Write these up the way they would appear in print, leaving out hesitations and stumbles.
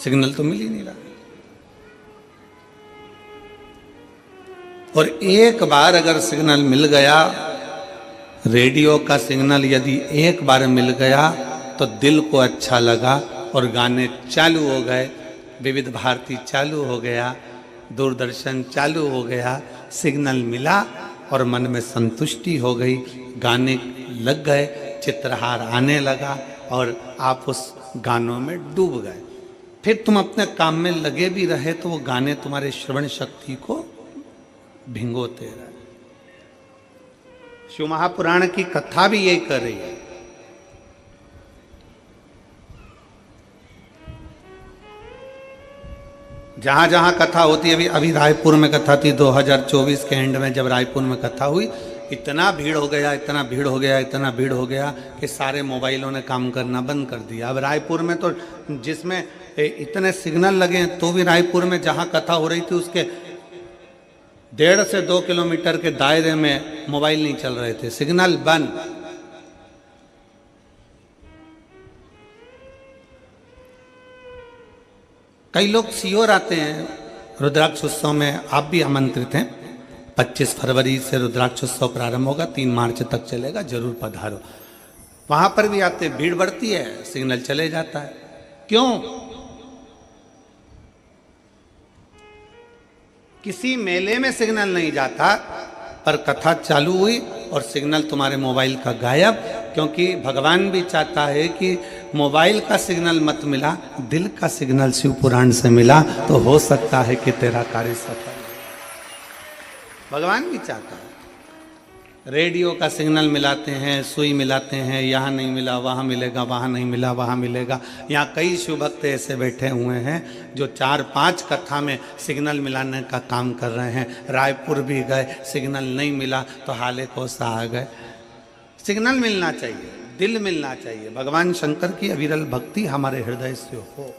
Signal तो मिल ही नहीं रहा। और एक बार अगर सिग्नल मिल गया, रेडियो का सिग्नल यदि एक बार मिल गया तो दिल को अच्छा लगा और गाने चालू हो गए, विविध भारती चालू हो गया, दूरदर्शन चालू हो गया, सिग्नल मिला और मन में संतुष्टि हो गई, गाने लग गए, चित्रहार आने लगा और आप उस गानों में डूब गए। फिर तुम अपने काम में लगे भी रहे तो वो गाने तुम्हारे श्रवण शक्ति को भिंगोते रहे। शिव महापुराण की कथा भी यही कर रही है। जहां जहां कथा होती है, अभी रायपुर में कथा थी 2024 के एंड में, जब रायपुर में कथा हुई, इतना भीड़ हो गया, इतना भीड़ हो गया, इतना भीड़ हो गया कि सारे मोबाइलों ने काम करना बंद कर दिया। अब रायपुर में तो जिसमें इतने सिग्नल लगे तो भी रायपुर में जहां कथा हो रही थी उसके 1.5 से 2 किलोमीटर के दायरे में मोबाइल नहीं चल रहे थे, सिग्नल बंद। कई लोग सीहोर आते हैं रुद्राक्ष उत्सव में, आप भी आमंत्रित हैं। 25 फरवरी से रुद्राक्ष उत्सव प्रारंभ होगा, 3 मार्च तक चलेगा, जरूर पधारो। वहां पर भी आते, भीड़ बढ़ती है, सिग्नल चले जाता है। क्यों? किसी मेले में सिग्नल नहीं जाता, पर कथा चालू हुई और सिग्नल तुम्हारे मोबाइल का गायब, क्योंकि भगवान भी चाहता है कि मोबाइल का सिग्नल मत मिला, दिल का सिग्नल शिव पुराण से मिला तो हो सकता है कि तेरा कार्य सफल। भगवान भी चाहता है। रेडियो का सिग्नल मिलाते हैं, सुई मिलाते हैं, यहाँ नहीं मिला वहाँ मिलेगा, वहाँ नहीं मिला वहाँ मिलेगा। यहाँ कई शिव भक्त ऐसे बैठे हुए हैं जो 4-5 कथा में सिग्नल मिलाने का काम कर रहे हैं। रायपुर भी गए, सिग्नल नहीं मिला तो हाले कोसा आ गए। सिग्नल मिलना चाहिए, दिल मिलना चाहिए, भगवान शंकर की अविरल भक्ति हमारे हृदय से हो।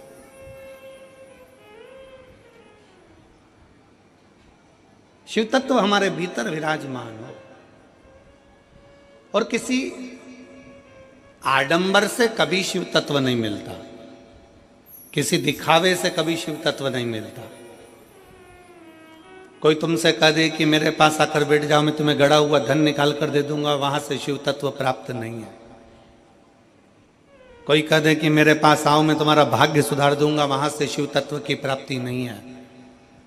शिव तत्व हमारे भीतर विराजमान हो और किसी आडंबर से कभी शिव तत्व नहीं मिलता, किसी दिखावे से कभी शिव तत्व नहीं मिलता। कोई तुमसे कह दे कि मेरे पास आकर बैठ जाओ, मैं तुम्हें गड़ा हुआ धन निकाल कर दे दूंगा, वहां से शिव तत्व प्राप्त नहीं है। कोई कह दे कि मेरे पास आओ, मैं तुम्हारा भाग्य सुधार दूंगा, वहां से शिव तत्व की प्राप्ति नहीं है।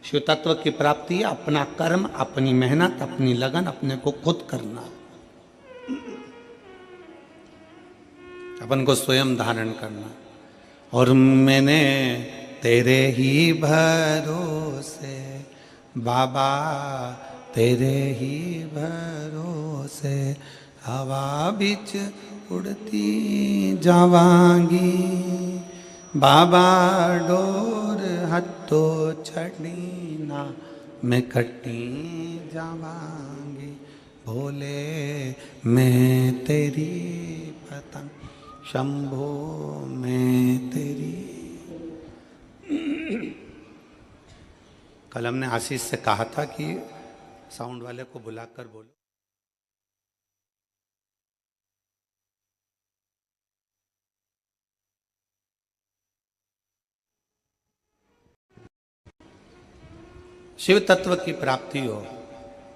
शिव तत्व की प्राप्ति है अपना कर्म, अपनी मेहनत, अपनी लगन, अपने को खुद करना, अपन को स्वयं धारण करना। और मैंने तेरे ही भरोसे बाबा, तेरे ही भरोसे हवा बिच उड़ती जावांगी, बाबा डोर हथो छड़ी ना मैं कटी जावांगी, भोले मैं तेरी पतंग, शंभो मैं तेरी। कल हमने आशीष से कहा था कि साउंड वाले को बुलाकर बोलो। शिव तत्व की प्राप्ति हो,